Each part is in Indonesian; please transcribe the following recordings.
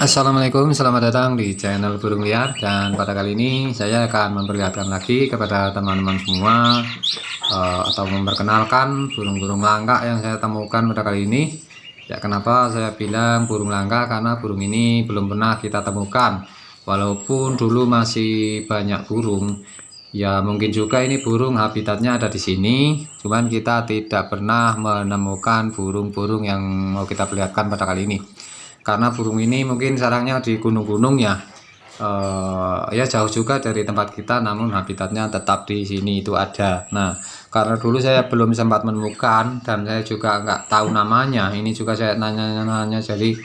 Assalamualaikum, selamat datang di channel Burung Liar. Dan pada kali ini saya akan memperlihatkan lagi kepada teman-teman semua atau memperkenalkan burung-burung langka yang saya temukan pada kali ini. Ya, kenapa saya bilang burung langka? Karena burung ini belum pernah kita temukan. Walaupun dulu masih banyak burung, ya mungkin juga ini burung habitatnya ada di sini. Cuman kita tidak pernah menemukan burung-burung yang mau kita perlihatkan pada kali ini. Karena burung ini mungkin sarangnya di gunung-gunung ya, ya jauh juga dari tempat kita, namun habitatnya tetap di sini itu ada. Nah, karena dulu saya belum sempat menemukan dan saya juga nggak tahu namanya, ini juga saya nanya-nanya jadi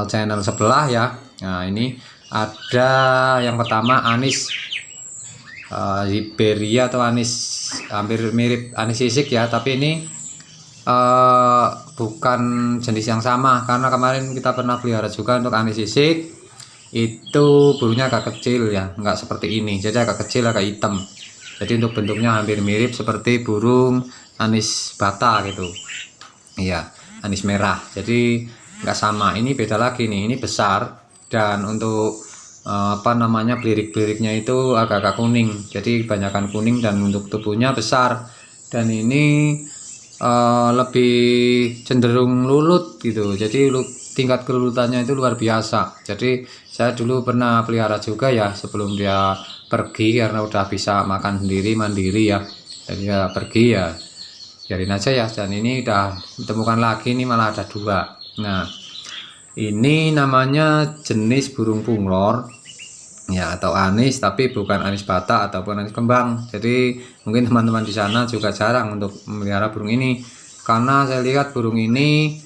channel sebelah ya. Nah, ini ada yang pertama anis Iberia atau anis, hampir mirip anis sisik ya, tapi ini bukan jenis yang sama, karena kemarin kita pernah pelihara juga untuk anis sisik. Itu burungnya agak kecil ya, nggak seperti ini, jadi agak kecil, agak hitam. Jadi untuk bentuknya hampir mirip seperti burung anis bata gitu. Iya, anis merah. Jadi nggak sama, ini beda lagi nih, ini besar. Dan untuk belirik-beliriknya itu agak-agak kuning, jadi kebanyakan kuning, dan untuk tubuhnya besar. Dan ini lebih cenderung lulut gitu, jadi tingkat kelulutannya itu luar biasa. Jadi saya dulu pernah pelihara juga ya sebelum dia pergi, karena udah bisa makan sendiri mandiri ya, jadi ya pergi ya biarin aja ya. Dan ini udah ditemukan lagi, ini malah ada dua. Nah, ini namanya jenis burung punglor ya, atau anis, tapi bukan anis bata ataupun anis kembang. Jadi mungkin teman-teman di sana juga jarang untuk memelihara burung ini, karena saya lihat burung ini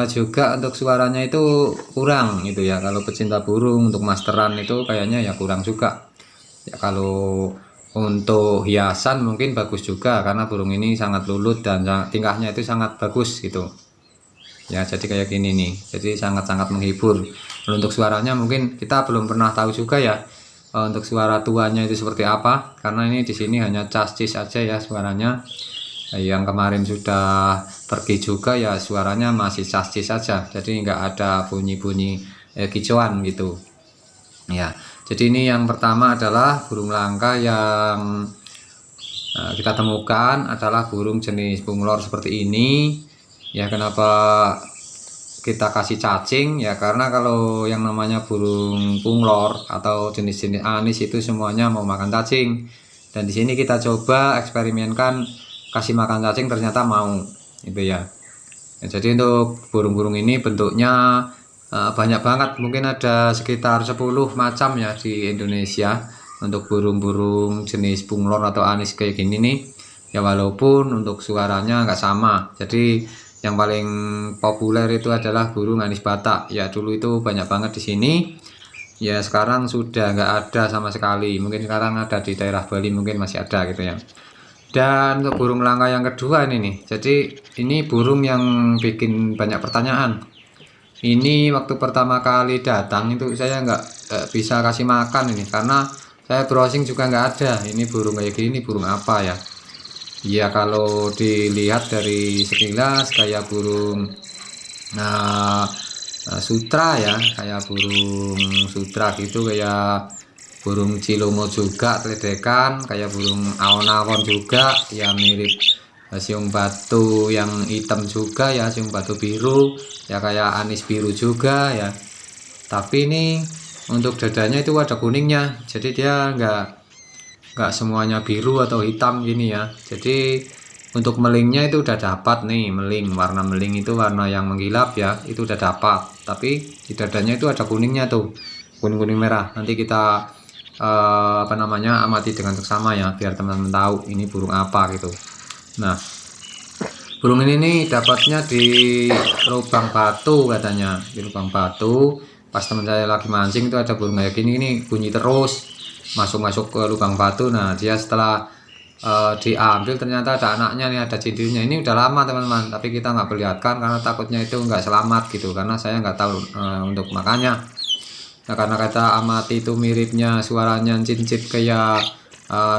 juga untuk suaranya itu kurang gitu ya. Kalau pecinta burung untuk masteran itu kayaknya ya kurang juga ya. Kalau untuk hiasan mungkin bagus juga, karena burung ini sangat lulut dan tingkahnya itu sangat bagus gitu ya. Jadi kayak gini nih, jadi sangat-sangat menghibur. Untuk suaranya mungkin kita belum pernah tahu juga ya, untuk suara tuanya itu seperti apa, karena ini di sini hanya cascis aja ya suaranya. Yang kemarin sudah pergi juga ya suaranya masih cascis saja, jadi nggak ada bunyi-bunyi kicauan gitu ya. Jadi ini yang pertama adalah burung langka yang kita temukan adalah burung jenis punglor seperti ini ya. Kenapa kita kasih cacing ya, karena kalau yang namanya burung punglor atau jenis-jenis anis itu semuanya mau makan cacing. Dan di sini kita coba eksperimenkan kasih makan cacing, ternyata mau gitu ya. Jadi untuk burung-burung ini bentuknya banyak banget, mungkin ada sekitar 10 macam ya di Indonesia untuk burung-burung jenis punglor atau anis kayak gini nih ya. Walaupun untuk suaranya nggak sama, jadi yang paling populer itu adalah burung anis bata ya. Dulu itu banyak banget di sini ya, sekarang sudah nggak ada sama sekali. Mungkin sekarang ada di daerah Bali, mungkin masih ada gitu ya. Dan untuk burung langka yang kedua ini nih, jadi ini burung yang bikin banyak pertanyaan. Ini waktu pertama kali datang itu saya nggak bisa kasih makan ini, karena saya browsing juga nggak ada. Ini burung kayak gini, burung apa ya? Ya kalau dilihat dari sekilas kayak burung sutra ya, kayak burung sutra gitu, kayak burung cilungo juga teledekan, kayak burung awon-awon juga ya, mirip siung batu yang hitam juga ya, siung batu biru ya, kayak anis biru juga ya. Tapi ini untuk dadanya itu ada kuningnya, jadi dia nggak semuanya biru atau hitam gini ya. Jadi untuk melingnya itu udah dapat nih, meling, warna meling itu warna yang menggilap ya, itu udah dapat. Tapi di dadanya itu ada kuningnya tuh, kuning-kuning merah. Nanti kita amati dengan seksama ya, biar teman-teman tahu ini burung apa gitu. Nah, burung ini nih dapatnya di lubang batu katanya, di lubang batu. Pas teman saya lagi mancing itu ada burung kayak gini, ini bunyi terus masuk ke lubang batu. Nah, dia setelah diambil ternyata ada anaknya nih, ada cindilnya. Ini udah lama teman-teman, tapi kita nggak perlihatkan karena takutnya itu nggak selamat gitu, karena saya nggak tahu untuk makannya. Nah, karena kata amati itu miripnya suaranya cincit kayak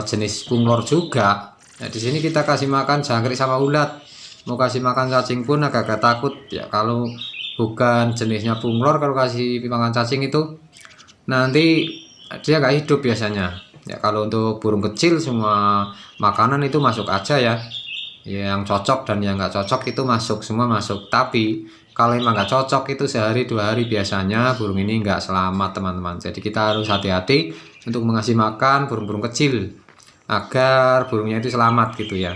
jenis punglor juga. Nah, di sini kita kasih makan jangkrik sama ulat. Mau kasih makan cacing pun agak-agak takut ya, kalau bukan jenisnya bunglor, kalau kasih makan cacing itu nanti dia nggak hidup biasanya ya. Kalau untuk burung kecil semua makanan itu masuk aja ya, yang cocok dan yang nggak cocok itu masuk, semua masuk. Tapi kalau emang nggak cocok itu sehari 2 hari biasanya burung ini nggak selamat teman-teman. Jadi kita harus hati-hati untuk mengasih makan burung-burung kecil agar burungnya itu selamat gitu ya.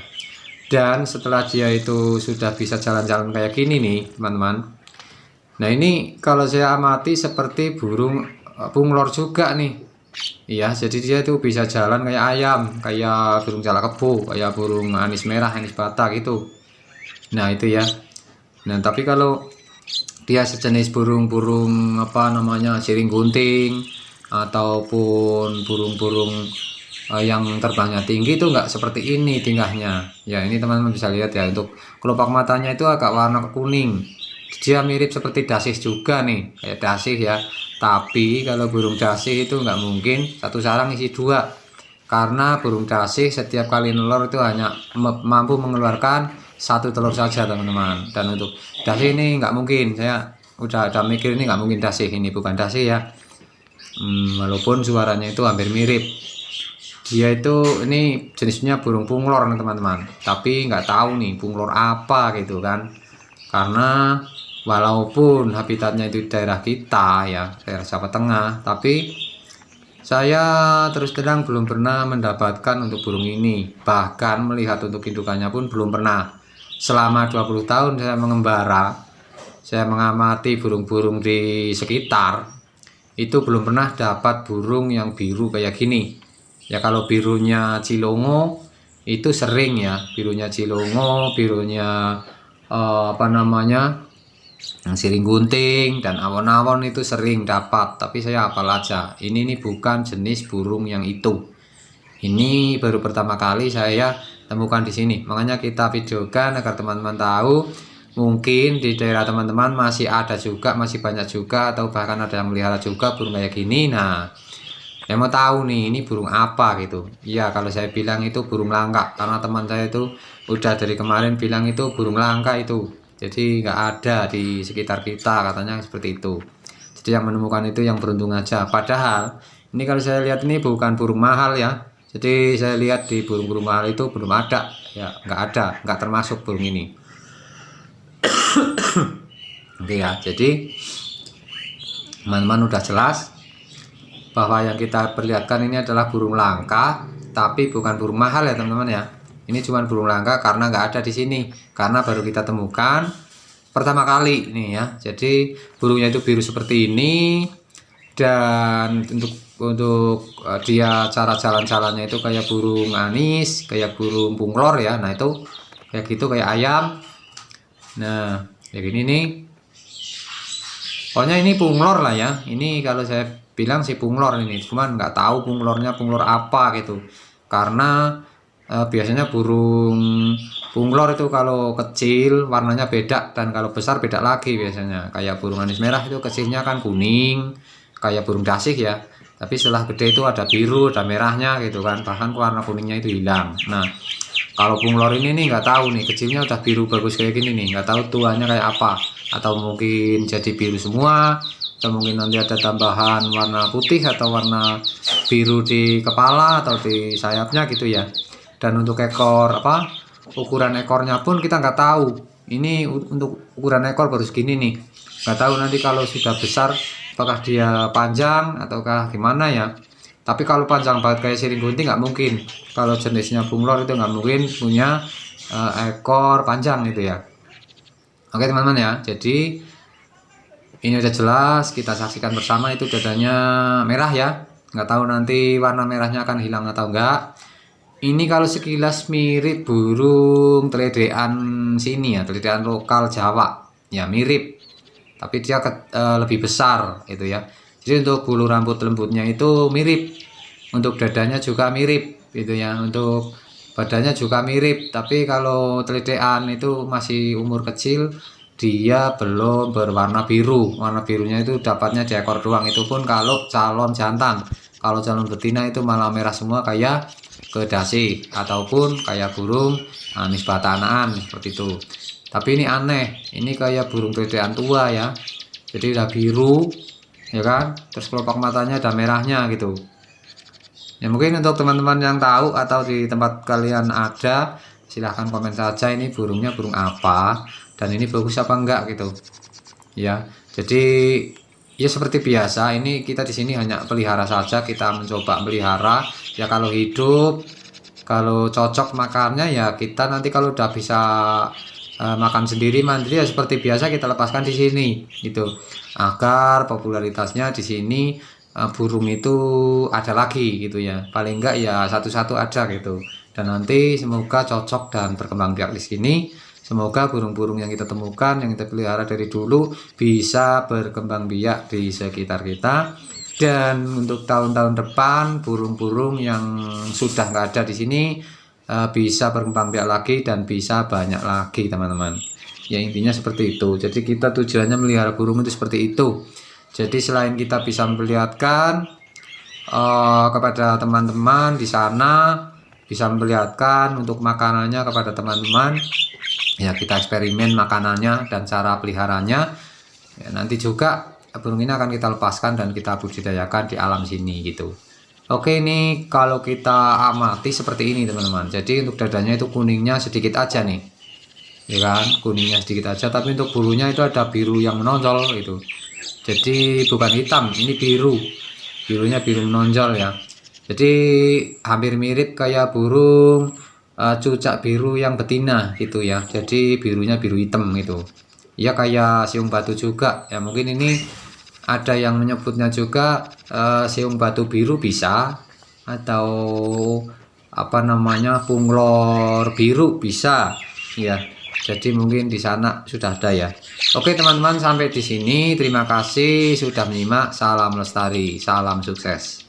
Dan setelah dia itu sudah bisa jalan-jalan kayak gini nih teman-teman, nah ini kalau saya amati seperti burung bunglor juga nih. Iya, jadi dia tuh bisa jalan kayak ayam, kayak burung jalak kebo, kayak burung anis merah, anis bata gitu. Nah itu ya. Nah tapi kalau dia sejenis burung-burung apa namanya siring gunting ataupun burung-burung yang terbangnya tinggi itu nggak seperti ini tingkahnya. Ya ini teman-teman bisa lihat ya, untuk kelopak matanya itu agak warna kuning. Dia mirip seperti dasih juga nih, kayak dasih ya. Tapi kalau burung dasih itu nggak mungkin satu sarang isi 2, karena burung dasih setiap kali nelor itu hanya mampu mengeluarkan 1 telur saja teman-teman. Dan untuk dasih ini nggak mungkin, saya udah mikir ini nggak mungkin dasih, ini bukan dasih ya. Walaupun suaranya itu hampir mirip. Dia itu ini jenisnya burung bunglor nih teman-teman, tapi nggak tahu nih bunglor apa gitu kan, karena walaupun habitatnya itu daerah kita ya, daerah Jawa Tengah, tapi saya terus terang belum pernah mendapatkan untuk burung ini. Bahkan melihat untuk indukannya pun belum pernah. Selama 20 tahun saya mengembara, saya mengamati burung-burung di sekitar, itu belum pernah dapat burung yang biru kayak gini. Ya kalau birunya cilongo itu sering ya, birunya cilongo, birunya apa namanya, siring gunting dan awon-awon itu sering dapat. Tapi saya hafal aja, ini bukan jenis burung yang itu. Ini baru pertama kali saya temukan di sini. Makanya kita videokan agar teman-teman tahu. Mungkin di daerah teman-teman masih ada juga, masih banyak juga, atau bahkan ada yang melihara juga burung kayak gini. Nah, saya mau tahu nih ini burung apa gitu. Iya, kalau saya bilang itu burung langka, karena teman saya itu udah dari kemarin bilang itu burung langka itu. Jadi nggak ada di sekitar kita, katanya seperti itu. Jadi yang menemukan itu yang beruntung aja. Padahal ini kalau saya lihat ini bukan burung mahal ya. Jadi saya lihat di burung-burung mahal itu belum ada ya, nggak ada, nggak termasuk burung ini. Oke ya, jadi teman-teman udah jelas bahwa yang kita perlihatkan ini adalah burung langka, tapi bukan burung mahal ya teman-teman ya. Ini cuma burung langka karena nggak ada di sini, karena baru kita temukan pertama kali nih ya. Jadi burungnya itu biru seperti ini, dan untuk dia cara jalan-jalannya itu kayak burung anis, kayak burung bunglor ya. Nah itu kayak gitu, kayak ayam. Nah kayak gini nih. Pokoknya ini bunglor lah ya. Ini kalau saya bilang si bunglor ini, cuman nggak tahu bunglornya bunglor apa gitu, karena biasanya burung bunglor itu kalau kecil warnanya beda, dan kalau besar beda lagi biasanya. Kayak burung anis merah itu kecilnya kan kuning kayak burung dasih ya, tapi setelah gede itu ada biru, ada merahnya gitu kan, bahkan warna kuningnya itu hilang. Nah kalau bunglor ini nih nggak tahu nih, kecilnya udah biru bagus kayak gini nih, nggak tahu tuanya kayak apa, atau mungkin jadi biru semua, atau mungkin nanti ada tambahan warna putih atau warna biru di kepala atau di sayapnya gitu ya. Dan untuk ekor apa, ukuran ekornya pun kita nggak tahu. Ini untuk ukuran ekor baru segini nih, nggak tahu nanti kalau sudah besar apakah dia panjang ataukah gimana ya. Tapi kalau panjang banget kayak siring gunting nggak mungkin, kalau jenisnya bunglor itu nggak mungkin punya ekor panjang gitu ya. Oke teman-teman ya, jadi ini udah jelas, kita saksikan bersama itu dadanya merah ya. Nggak tahu nanti warna merahnya akan hilang atau enggak. Ini kalau sekilas mirip burung teledean sini ya, teledean lokal Jawa ya, mirip. Tapi dia lebih besar itu ya. Jadi untuk bulu rambut lembutnya itu mirip, untuk dadanya juga mirip gitu ya, untuk badannya juga mirip. Tapi kalau teledean itu masih umur kecil, dia belum berwarna biru. Warna birunya itu dapatnya di ekor doang, itu pun kalau calon jantan. Kalau calon betina itu malah merah semua kayak kedasi ataupun kayak burung anis batanaan seperti itu. Tapi ini aneh, ini kayak burung tetean tua ya. Jadi udah biru, ya kan? Terus kelopak matanya ada merahnya gitu. Ya mungkin untuk teman-teman yang tahu atau di tempat kalian ada, silahkan komen saja ini burungnya burung apa dan ini bagus apa enggak gitu. Ya, jadi ya seperti biasa, ini kita di sini hanya pelihara saja, kita mencoba melihara. Ya kalau hidup, kalau cocok makannya ya kita nanti kalau udah bisa makan sendiri mandiri ya seperti biasa kita lepaskan di sini gitu. Agar popularitasnya di sini burung itu ada lagi gitu ya. Paling enggak ya satu-satu ada gitu. Dan nanti semoga cocok dan berkembang biak di sini. Semoga burung-burung yang kita temukan, yang kita pelihara dari dulu bisa berkembang biak di sekitar kita. Dan untuk tahun-tahun depan, burung-burung yang sudah nggak ada di sini bisa berkembang biak lagi dan bisa banyak lagi, teman-teman. Ya intinya seperti itu. Jadi kita tujuannya melihara burung itu seperti itu. Jadi selain kita bisa memperlihatkan kepada teman-teman di sana, bisa memperlihatkan untuk makanannya kepada teman-teman. Ya kita eksperimen makanannya dan cara peliharanya. Ya, nanti juga burung ini akan kita lepaskan dan kita budidayakan di alam sini gitu. Oke, ini kalau kita amati seperti ini teman-teman. Jadi untuk dadanya itu kuningnya sedikit aja nih, ya kan, kuningnya sedikit aja. Tapi untuk bulunya itu ada biru yang menonjol gitu. Jadi bukan hitam, ini biru, birunya biru menonjol ya. Jadi hampir mirip kayak burung cucak biru yang betina gitu ya. Jadi birunya biru hitam gitu. Ya kayak siung batu juga ya, mungkin ini ada yang menyebutnya juga siung batu biru bisa, atau apa namanya punglor biru bisa ya. Jadi mungkin di sana sudah ada ya. Oke teman-teman, sampai di sini terima kasih sudah menyimak. Salam lestari, salam sukses.